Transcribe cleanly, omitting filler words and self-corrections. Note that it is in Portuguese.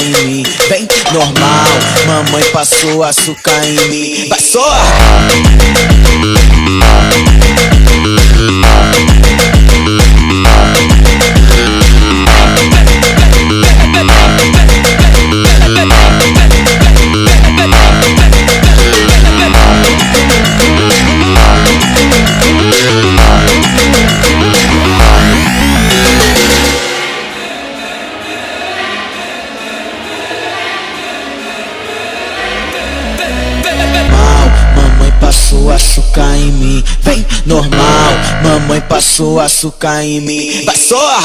em mim. Vem, normal, mamãe passou açúcar em mim. Vai só! Passou açúcar em mim, vem normal, mamãe passou açúcar em mim. Vai só!